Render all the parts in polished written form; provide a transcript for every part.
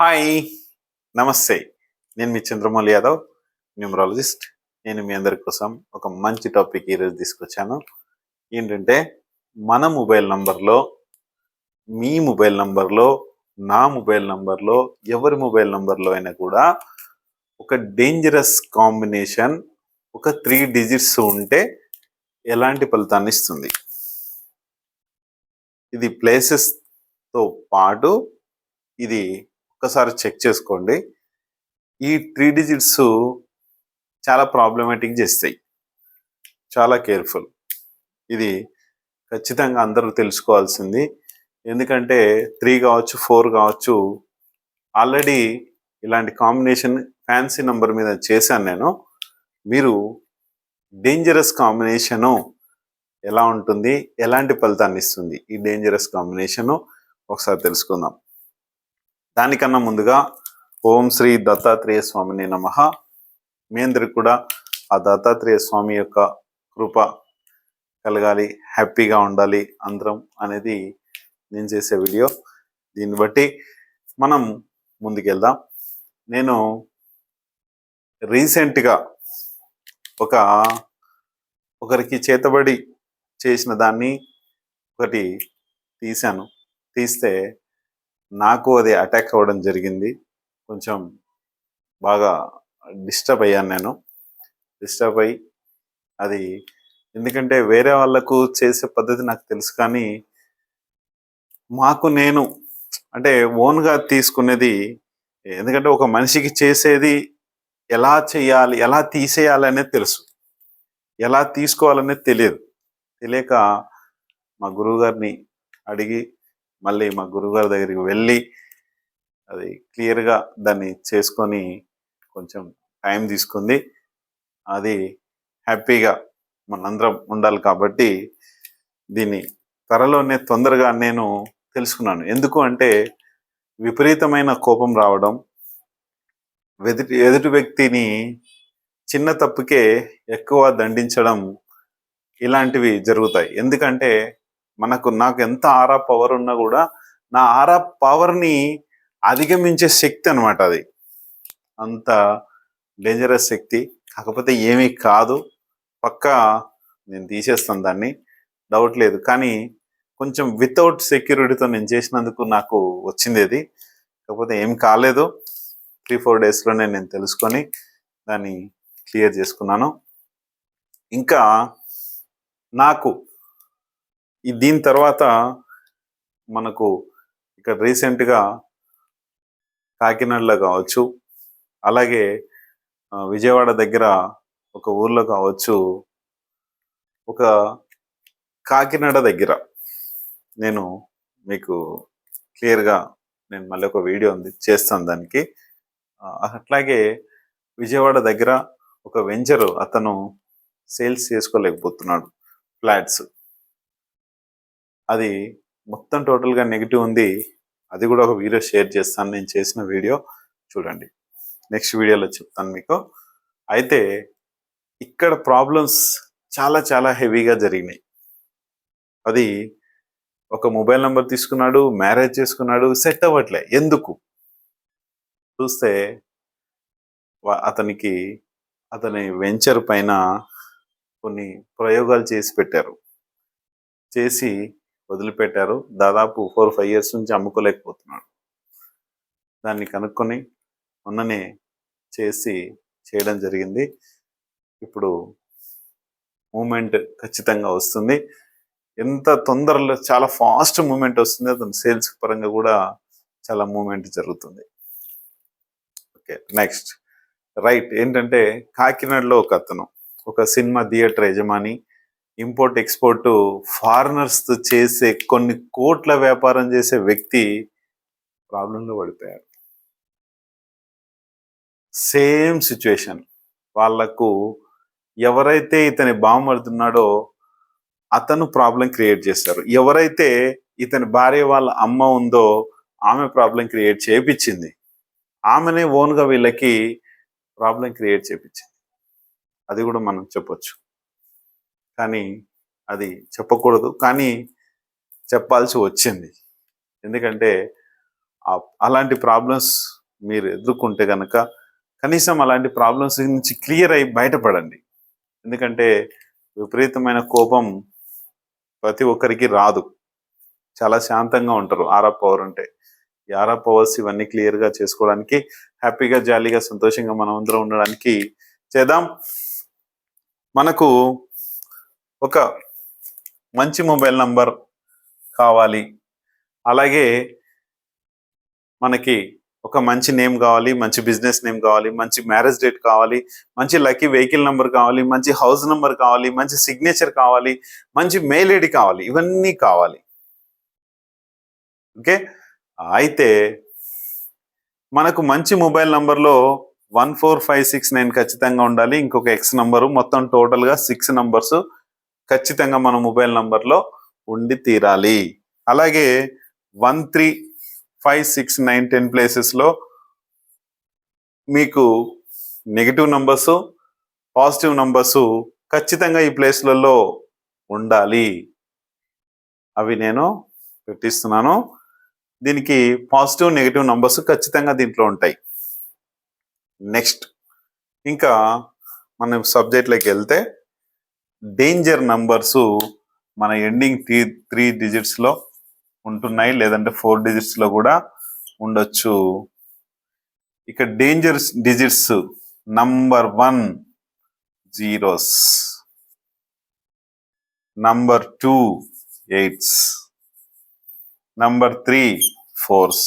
Hi! నమస్తే. నేను మీ Chandramouli Yadav, numerologist. నేను మీ అందరి కోసం ఒక మంచి టాపిక్ ఈరోజు తీసుకొచ్చాను. ఏంటంటే, మన మొబైల్ నంబర్‌లో, మీ మొబైల్ నంబర్‌లో, నా మొబైల్ నంబర్‌లో, ఎవరి మొబైల్ నంబర్‌లో అయినా కూడా ఒక డేంజరస్ కాంబినేషన్ ఒక 3 డిజిట్స్ ఉంటే ఎలాంటి ఫలితాన్ని ఇస్తుంది? ఇది ప్లేసెస్‌తో పాటు ఇది ఒక్కసారి చెక్ చేసుకోండి. ఈ 3 డిజిట్స్ చాలా ప్రాబ్లమాటిక్ చేస్తాయి. చాలా కేర్ఫుల్. ఇది ఖచ్చితంగా అందరూ తెలుసుకోవాల్సింది. ఎందుకంటే 3 కావచ్చు, 4 కావచ్చు. ఆల్రెడీ ఇలాంటి కాంబినేషన్ ఫ్యాన్సీ నంబర్ మీద చేశాను నేను. మీరు డేంజరస్ కాంబినేషను ఎలా ఉంటుంది? ఎలాంటి ఫలితాన్ని ఇస్తుంది? ఈ డేంజరస్ కాంబినేషను ఒకసారి తెలుసుకుందాం. దానికన్నా ముందుగా ఓం శ్రీ దత్తాత్రేయ స్వామిని నమః. మీ అందరికి కూడా ఆ దత్తాత్రేయ స్వామి యొక్క కృప కలగాలి, హ్యాపీగా ఉండాలి అందరం అనేది నేను చేసే వీడియో. దీన్ని బట్టి మనం ముందుకెళ్దాం. నేను రీసెంట్గా ఒకరికి చేతబడి చేసిన దాన్ని ఒకటి తీశాను. తీస్తే నాకు అది అటాక్ అవ్వడం జరిగింది. కొంచెం బాగా డిస్టర్బ్ అయ్యాను నేను. డిస్టర్బ్ అయ్యి అది ఎందుకంటే వేరే వాళ్ళకు చేసే పద్ధతి నాకు తెలుసు, కానీ నేను అంటే ఓన్గా తీసుకునేది, ఎందుకంటే ఒక మనిషికి చేసేది ఎలా చేయాలి, ఎలా తీసేయాలి అనేది తెలుసు, ఎలా తీసుకోవాలనేది తెలియక మా గురువుగారిని అడిగి మళ్ళీ మా గురువుగారి దగ్గరికి వెళ్ళి అది క్లియర్గా దాన్ని చేసుకొని కొంచెం టైం తీసుకుంది. అది హ్యాపీగా మనందరం ఉండాలి కాబట్టి దీన్ని త్వరలోనే తొందరగా నేను తెలుసుకున్నాను. ఎందుకు అంటే విపరీతమైన కోపం రావడం, ఎదుటి వ్యక్తిని చిన్న తప్పుకే ఎక్కువ దండించడం, ఇలాంటివి జరుగుతాయి. ఎందుకంటే నాకు ఎంత ఆరా పవర్ ఉన్నా కూడా నా ఆరా పవర్ని అధిగమించే శక్తి అనమాట అది. అంత డేంజరస్ శక్తి. కాకపోతే ఏమీ కాదు, పక్కా నేను తీసేస్తాను దాన్ని, డౌట్ లేదు. కానీ కొంచెం వితౌట్ సెక్యూరిటీతో నేను చేసినందుకు నాకు వచ్చింది అది. కాకపోతే ఏం కాలేదు. 3-4 డేస్లోనే నేను తెలుసుకొని దాన్ని క్లియర్ చేసుకున్నాను. ఇంకా నాకు దీని తర్వాత మనకు ఇక్కడ రీసెంట్గా కాకినాడలో కావచ్చు, అలాగే విజయవాడ దగ్గర ఒక ఊర్లో కావచ్చు, ఒక కాకినాడ దగ్గర నేను మీకు క్లియర్గా నేను మళ్ళీ ఒక వీడియో ఉంది చేస్తాను దానికి. అట్లాగే విజయవాడ దగ్గర ఒక వెంచరు అతను సేల్స్ చేసుకోలేకపోతున్నాడు, ఫ్లాట్స్. అది మొత్తం టోటల్గా నెగిటివ్ ఉంది. అది కూడా ఒక వీడియో షేర్ చేస్తాను, నేను చేసిన వీడియో చూడండి. నెక్స్ట్ వీడియోలో చెప్తాను మీకు. అయితే ఇక్కడ ప్రాబ్లమ్స్ చాలా చాలా హెవీగా జరిగినాయి. అది ఒక మొబైల్ నెంబర్ తీసుకున్నాడు, మ్యారేజ్ చేసుకున్నాడు, సెట్ అవ్వట్లే. ఎందుకు చూస్తే అతని వెంచర్ పైన కొన్ని ప్రయోగాలు చేసి వదిలిపెట్టారు. దాదాపు 4-5 ఇయర్స్ నుంచి అమ్ముకోలేకపోతున్నాడు. దాన్ని కనుక్కొని మొన్ననే చేయడం జరిగింది. ఇప్పుడు మూమెంట్ ఖచ్చితంగా వస్తుంది. ఎంత తొందరలో చాలా ఫాస్ట్ మూమెంట్ వస్తుంది. అతను సేల్స్ పరంగా కూడా చాలా మూమెంట్ జరుగుతుంది. ఓకే, నెక్స్ట్ రైట్ ఏంటంటే కాకినాడలో ఒక సినిమా థియేటర్ యజమాని, ఇంపోర్ట్ ఎక్స్పోర్ట్ ఫారినర్స్ చేసే కొన్ని కోట్ల వ్యాపారం చేసే వ్యక్తి ప్రాబ్లంలో పడిపోయారు. Same situation. వాళ్లకు ఎవరైతే ఇతని బామర్దున్నాడో అతను ప్రాబ్లం క్రియేట్ చేశారు. ఎవరైతే ఇతని భార్య వాళ్ళ అమ్మ ఉందో ఆమె ప్రాబ్లం క్రియేట్ చేయించింది. ఆమెనే ఓన్గా వీళ్ళకి ప్రాబ్లం క్రియేట్ చేయించింది. అది కూడా మనం చెప్పొచ్చు, కానీ అది చెప్పకూడదు, కానీ చెప్పాల్సి వచ్చింది. ఎందుకంటే అలాంటి ప్రాబ్లమ్స్ మీరు ఎదుర్కొంటే కనుక కనీసం అలాంటి ప్రాబ్లమ్స్ నుంచి క్లియర్ అయి బయటపడండి. ఎందుకంటే విపరీతమైన కోపం ప్రతి ఒక్కరికి రాదు. చాలా శాంతంగా ఉంటారు ఆరా పవర్ ఉంటే. ఈ ఆరా పవర్స్ ఇవన్నీ క్లియర్గా చేసుకోవడానికి, హ్యాపీగా జాలీగా సంతోషంగా మనం అందరం ఉండడానికి చేద్దాం. మనకు ఒక మంచి మొబైల్ నంబర్ కావాలి, అలాగే మనకి ఒక మంచి నేమ్ కావాలి, మంచి బిజినెస్ నేమ్ కావాలి, మంచి మ్యారేజ్ డేట్ కావాలి, మంచి లక్కీ వెహికల్ నెంబర్ కావాలి, మంచి హౌస్ నెంబర్ కావాలి, మంచి సిగ్నేచర్ కావాలి, మంచి మెయిల్ ఐడి కావాలి, ఇవన్నీ కావాలి. ఓకే, అయితే మనకు మంచి మొబైల్ నంబర్లో 14569 ఖచ్చితంగా ఉండాలి. ఇంకొక ఎక్స్ నంబరు, మొత్తం టోటల్గా 6 నంబర్స్ ఖచ్చితంగా మన మొబైల్ నంబర్లో ఉండి తీరాలి. అలాగే 13569 10 ప్లేసెస్లో మీకు నెగిటివ్ నంబర్స్, పాజిటివ్ నంబర్స్ ఖచ్చితంగా ఈ ప్లేస్లలో ఉండాలి. అవి నేను పెట్టిస్తున్నాను. దీనికి పాజిటివ్ నెగిటివ్ నంబర్స్ ఖచ్చితంగా దీంట్లో ఉంటాయి. నెక్స్ట్ ఇంకా మనం సబ్జెక్ట్లోకి వెళ్తే, డేంజర్ నంబర్స్ మన ఎండింగ్ 3 డిజిట్స్లో ఉంటున్నాయి, లేదంటే 4 డిజిట్స్లో కూడా ఉండొచ్చు. ఇక danger digits number 1 zeros, number 2 eights, number 3 4s,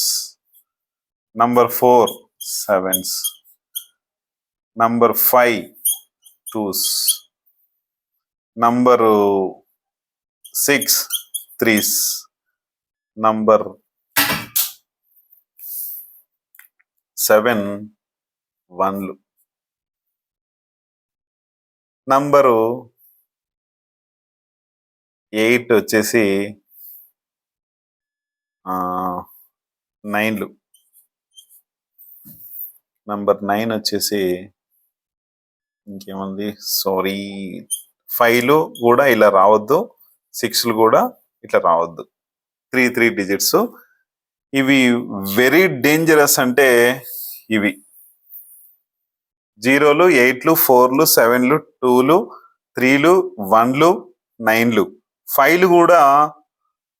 number 4 7s, number 5 2s, number 6 3s, number 7 1లు, నంబరు 8 వచ్చేసి 9లు, నంబర్ 9 వచ్చేసి ఇంకేముంది, సారీ 5లు కూడా ఇలా రావద్దు, 6లు కూడా ఇట్లా రావద్దు. 3 డిజిట్స్. ఇవి వెరీ డేంజరస్. అంటే ఇవి 0లు 8లు 4లు 7లు 2లు 3లు 1లు 9లు 5లు కూడా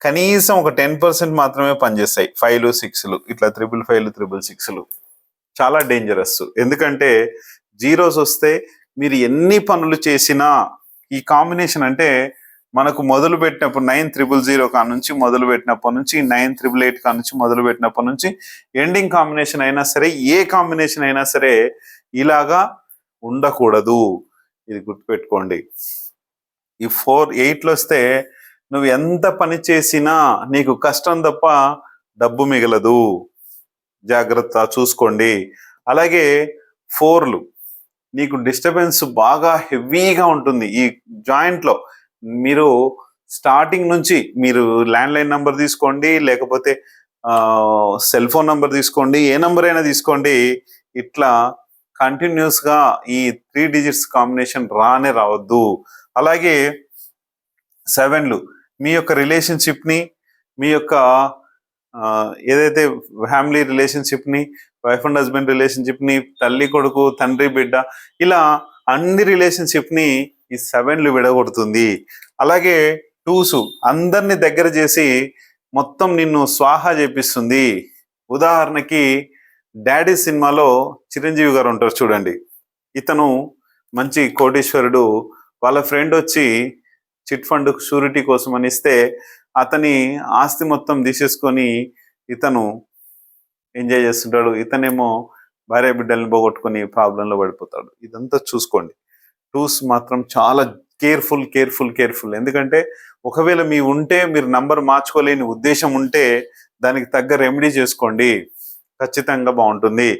కనీసం ఒక 10% మాత్రమే పనిచేస్తాయి. 5లు 6లు ఇట్లా 555లు 666లు చాలా డేంజరస్. ఎందుకంటే జీరోస్ వస్తే మీరు ఎన్ని పనులు చేసినా ఈ కాంబినేషన్, అంటే మనకు మొదలు పెట్టినప్పుడు 9000 కా నుంచి మొదలు పెట్టినప్పటి నుంచి 9888 కా నుంచి మొదలు పెట్టినప్పటి నుంచి ఎండింగ్ కాంబినేషన్ అయినా సరే, ఏ కాంబినేషన్ అయినా సరే ఇలాగా ఉండకూడదు. ఇది గుర్తుపెట్టుకోండి. ఈ 8లు వస్తే నువ్వు ఎంత పని చేసినా నీకు కష్టం తప్ప డబ్బు మిగలదు. జాగ్రత్త చూసుకోండి. అలాగే 4లు నీకు డిస్టర్బెన్స్ బాగా హెవీగా ఉంటుంది. ఈ జాయింట్లో మీరు స్టార్టింగ్ నుంచి మీరు ల్యాండ్లైన్ నంబర్ తీసుకోండి, లేకపోతే సెల్ ఫోన్ నంబర్ తీసుకోండి, ఏ నంబర్ అయినా తీసుకోండి, ఇట్లా కంటిన్యూస్గా ఈ 3 డిజిట్స్ కాంబినేషన్ రావద్దు. అలాగే 7లు మీ యొక్క రిలేషన్షిప్ని, మీ యొక్క ఏదైతే ఫ్యామిలీ రిలేషన్షిప్ని, వైఫ్ అండ్ హస్బెండ్ రిలేషన్షిప్ని, తల్లి కొడుకు తండ్రి బిడ్డ, ఇలా అన్ని రిలేషన్షిప్ని ఈ 7లు విడగొడుతుంది. అలాగే 2s అందరిని దగ్గర చేసి మొత్తం నిన్ను స్వాహా చేపిస్తుంది. ఉదాహరణకి డాడీ సినిమాలో చిరంజీవి గారు ఉంటారు చూడండి. ఇతను మంచి కోటీశ్వరుడు. వాళ్ళ ఫ్రెండ్ వచ్చి చిట్ ఫండ్ షూరిటీ కోసం అని ఇస్తే అతని ఆస్తి మొత్తం తీసేసుకొని ఇతను ఎంజాయ్ చేస్తుంటాడు. ఇతనేమో భార్య బిడ్డల్ని పోగొట్టుకొని ప్రాబ్లంలో పడిపోతాడు. ఇదంతా చూసుకోండి. 2s మాత్రం చాలా కేర్ఫుల్. ఎందుకంటే ఒకవేళ మీ ఉంటే మీరు నంబర్ మార్చుకోలేని ఉద్దేశం ఉంటే దానికి తగ్గ రెమెడీ చేసుకోండి, ఖచ్చితంగా బాగుంటుంది.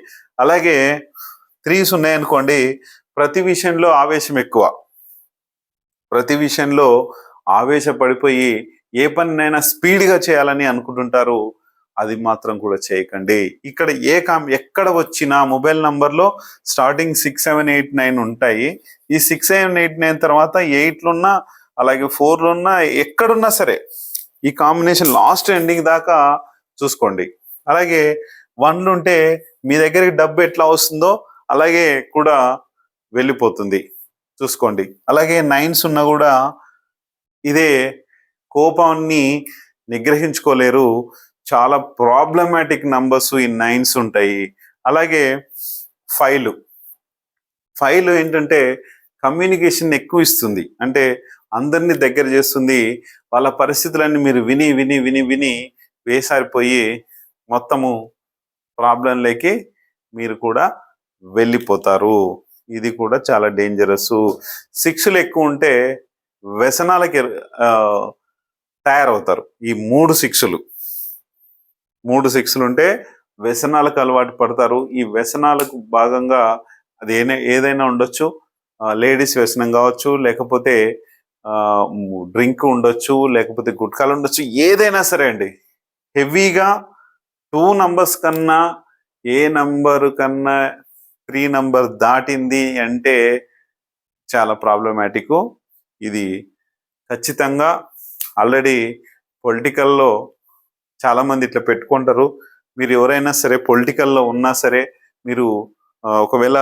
అలాగే 3s ఉన్నాయనుకోండి, ప్రతి విషయంలో ఆవేశం ఎక్కువ. ప్రతి విషయంలో ఆవేశపడిపోయి ఏ పనినైనా స్పీడ్గా చేయాలని అనుకుంటుంటారు. అది మాత్రం కూడా చేయకండి. ఇక్కడ ఎక్కడ వచ్చినా మొబైల్ నంబర్లో స్టార్టింగ్ 6 7 8 9 ఉంటాయి. ఈ 6 7 8 9 తర్వాత 8లున్నా, అలాగే 4లున్నా, ఎక్కడున్నా సరే ఈ కాంబినేషన్ లాస్ట్ ఎండింగ్ దాకా చూసుకోండి. అలాగే వన్లు ఉంటే మీ దగ్గరికి డబ్బు ఎట్లా వస్తుందో అలాగే కూడా వెళ్ళిపోతుంది, చూసుకోండి. అలాగే నైన్స్ ఉన్నా కూడా ఇదే, కోపాన్ని నిగ్రహించుకోలేరు, చాలా ప్రాబ్లమాటిక్ నంబర్స్ ఈ నైన్స్ ఉంటాయి. అలాగే ఫైవ్ ఏంటంటే కమ్యూనికేషన్ ఎక్కువ ఇస్తుంది, అంటే అందరినీ దగ్గర చేస్తుంది. వాళ్ళ పరిస్థితులన్నీ మీరు విని విని విని విని వేసారిపోయి మొత్తము ప్రాబ్లంలోకి మీరు కూడా వెళ్ళిపోతారు. ఇది కూడా చాలా డేంజరస్. సిక్స్లు ఎక్కువ ఉంటే వ్యసనాలకి తయారవుతారు. ఈ మూడు సిక్స్లు ఉంటే వ్యసనాలకు అలవాటు పడతారు. ఈ వ్యసనాలకు భాగంగా అది ఏదైనా ఉండొచ్చు, లేడీస్ వ్యసనం కావచ్చు, లేకపోతే డ్రింక్ ఉండొచ్చు, లేకపోతే గుట్కాలు ఉండొచ్చు, ఏదైనా సరే అండి. హెవీగా 2 నంబర్స్ కన్నా, ఏ నంబర్ కన్నా 3 నంబర్ దాటింది అంటే చాలా ప్రాబ్లమాటిక్. ఇది ఖచ్చితంగా ఆల్రెడీ పొలిటికల్లో చాలామంది ఇట్లా పెట్టుకుంటారు. మీరు ఎవరైనా సరే పొలిటికల్లో ఉన్నా సరే, మీరు ఒకవేళ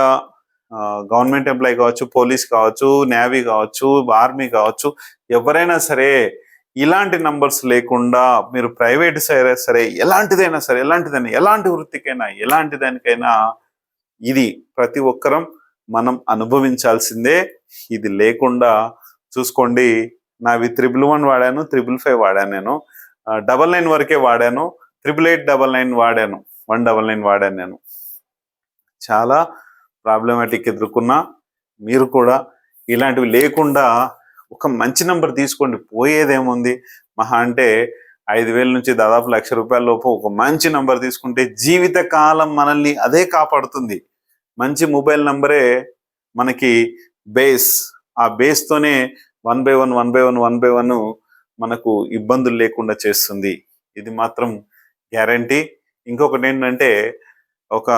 గవర్నమెంట్ ఎంప్లాయీ కావచ్చు, పోలీస్ కావచ్చు, నేవీ కావచ్చు, ఆర్మీ కావచ్చు, ఎవరైనా సరే ఇలాంటి నంబర్స్ లేకుండా మీరు ప్రైవేట్ సరే ఎలాంటిదైనా సరే, ఎలాంటి వృత్తికైనా, ఎలాంటి దానికైనా ఇది ప్రతి ఒక్కరం మనం అనుభవించాల్సిందే. ఇది లేకుండా చూసుకోండి. నావి 111 వాడాను, 555 వాడాను, నేను 99 వరకే వాడాను, 888 వాడాను, 199 వాడాను. నేను చాలా ప్రాబ్లమాటిక్ ఎదుర్కొన్నా. మీరు కూడా ఇలాంటివి లేకుండా ఒక మంచి నెంబర్ తీసుకోండి, పోయేదేముంది. మహా అంటే 5,000 నుంచి దాదాపు 1,00,000 రూపాయల లోపు ఒక మంచి నంబర్ తీసుకుంటే జీవితకాలం మనల్ని అదే కాపాడుతుంది. మంచి మొబైల్ నంబరే మనకి బేస్. ఆ బేస్తోనే 1/1 మనకు ఇబ్బందులు లేకుండా చేస్తుంది. ఇది మాత్రం గ్యారంటీ. ఇంకొకటి ఏంటంటే, ఒక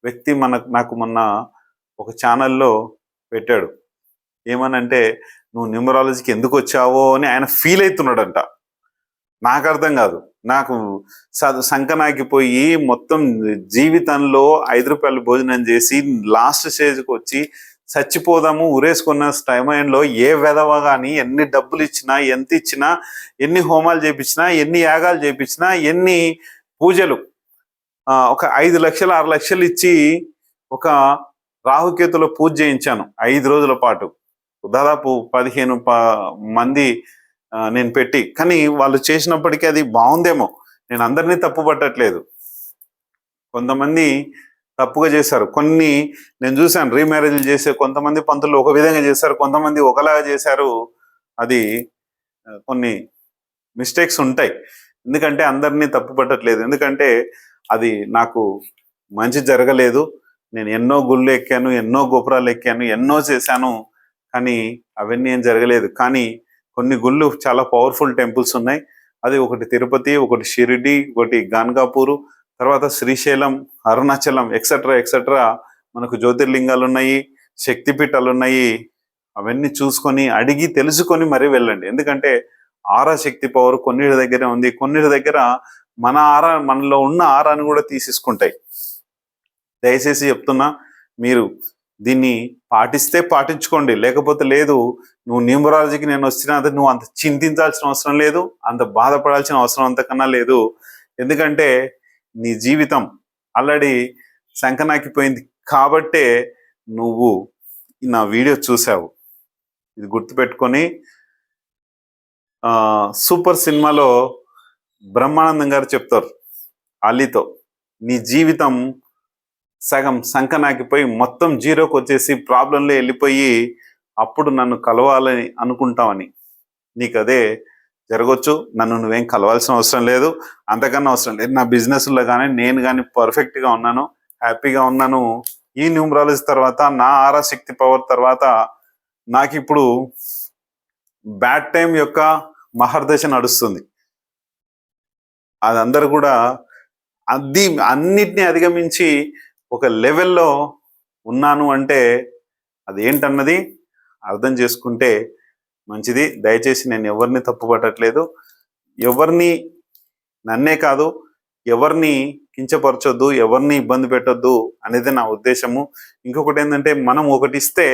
వ్యక్తి నాకు మొన్న ఒక ఛానల్లో పెట్టాడు, ఏమనంటే, నువ్వు న్యూమరాలజీకి ఎందుకు వచ్చావో అని ఆయన ఫీల్ అవుతున్నాడంట. నాకు అర్థం కాదు. నాకు సంకనాకిపోయి మొత్తం జీవితంలో 5 రూపాయలు భోజనం చేసి లాస్ట్ స్టేజ్కి వచ్చి చచ్చిపోదాము ఉరేసుకున్న సమయంలో ఏ వెధవ కానీ ఎన్ని డబ్బులు ఇచ్చినా, ఎంత ఇచ్చినా, ఎన్ని హోమాలు చేయించినా, ఎన్ని యాగాలు చేయించినా, ఎన్ని పూజలు, ఒక 5 లక్షలు 6 లక్షలు ఇచ్చి ఒక రాహుకేతులో పూజ చేయించాను 5 రోజుల పాటు, దాదాపు 15 మంది నేను పెట్టి. కానీ వాళ్ళు చేసినప్పటికీ అది బాగుందేమో, నేను అందరినీ తప్పు పట్టట్లేదు, కొంతమంది తప్పుగా చేశారు. కొన్ని నేను చూశాను, రీమ్యారేజ్లు చేసే కొంతమంది పంతులు ఒక విధంగా చేశారు, కొంతమంది ఒకలాగా చేశారు. అది కొన్ని మిస్టేక్స్ ఉంటాయి. ఎందుకంటే అందరినీ తప్పు పట్టట్లేదు, ఎందుకంటే అది నాకు మంచి జరగలేదు. నేను ఎన్నో గుళ్ళు ఎక్కాను, ఎన్నో గోపురాలు ఎక్కాను, ఎన్నో చేశాను, కానీ అవన్నీ ఏం జరగలేదు. కానీ కొన్ని గుళ్ళు చాలా పవర్ఫుల్ టెంపుల్స్ ఉన్నాయి. అది ఒకటి తిరుపతి, ఒకటి షిరిడి, ఒకటి గాన్గాపూరు, తర్వాత శ్రీశైలం, అరుణాచలం, ఎక్సెట్రా మనకు జ్యోతిర్లింగాలు ఉన్నాయి, శక్తిపీఠాలు ఉన్నాయి. అవన్నీ చూసుకొని అడిగి తెలుసుకొని మరీ వెళ్ళండి. ఎందుకంటే ఆరా శక్తి పవర్ కొన్నిటి దగ్గర ఉంది, కొన్నిటి దగ్గర మన ఆరా, మనలో ఉన్న ఆరాని కూడా తీసేసుకుంటాయి. దయచేసి చెప్తున్నా, మీరు దీన్ని పాటిస్తే పాటించుకోండి, లేకపోతే లేదు. నువ్వు న్యూమరాలజీకి నేను వచ్చినా అది నువ్వు అంత చింతించాల్సిన అవసరం లేదు, అంత బాధపడాల్సిన అవసరం అంతకన్నా లేదు. ఎందుకంటే నీ జీవితం ఆల్రెడీ సంకనాకిపోయింది కాబట్టే నువ్వు నా వీడియో చూసావు. ఇది గుర్తుపెట్టుకొని, సూపర్ సినిమాలో బ్రహ్మానందం గారు చెప్తారు అలీతో, నీ జీవితం సగం సంకనాకిపోయి మొత్తం జీరోకి వచ్చేసి ప్రాబ్లంలో వెళ్ళిపోయి అప్పుడు నన్ను కలవాలని అనుకుంటావని, నీకు అదే జరగవచ్చు. నన్ను నువ్వేం కలవాల్సిన అవసరం లేదు, అంతకన్నా అవసరం లేదు. నా బిజినెస్లో కానీ నేను కానీ పర్ఫెక్ట్గా ఉన్నాను, హ్యాపీగా ఉన్నాను. ఈ న్యూమరాలజీ తర్వాత, నా ఆరా శక్తి పవర్ తర్వాత నాకు ఇప్పుడు బ్యాడ్ టైం యొక్క మహర్దశ నడుస్తుంది. అదందరూ కూడా అన్నిటినీ అధిగమించి ఒక లెవెల్లో ఉన్నాను అంటే అది ఏంటన్నది అర్థం చేసుకుంటే మంచిది. దయచేసి నేను ఎవరిని తప్పు పట్టట్లేదు, ఎవరిని, నన్నే కాదు ఎవరిని కించపరచొద్దు, ఎవరిని ఇబ్బంది పెట్టొద్దు అనేది నా ఉద్దేశము. ఇంకొకటి ఏంటంటే, మనం ఒకటి ఇస్తే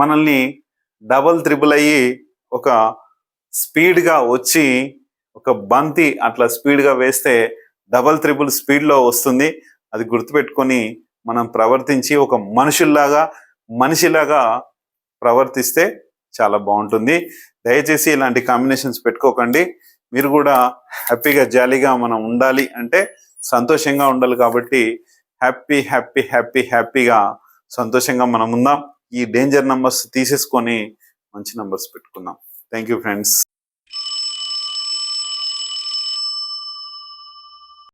మనల్ని డబల్ త్రిబుల్ అయ్యి ఒక స్పీడ్గా వచ్చి ఒక బంతి అట్లా స్పీడ్గా వేస్తే డబల్ త్రిబుల్ స్పీడ్లో వస్తుంది. అది గుర్తుపెట్టుకొని మనం ప్రవర్తించి ఒక మనిషిలాగా ప్రవర్తిస్తే చాలా బాగుంటుంది. దయచేసి ఇలాంటి కాంబినేషన్స్ పెట్టుకోకండి. మీరు కూడా హ్యాపీగా జాలీగా మనం ఉండాలి అంటే సంతోషంగా ఉండాలి. కాబట్టి హ్యాపీగా సంతోషంగా మనం ఉందాం. ఈ డేంజర్ నంబర్స్ తీసేసుకొని మంచి నంబర్స్ పెట్టుకుందాం. Thank you friends.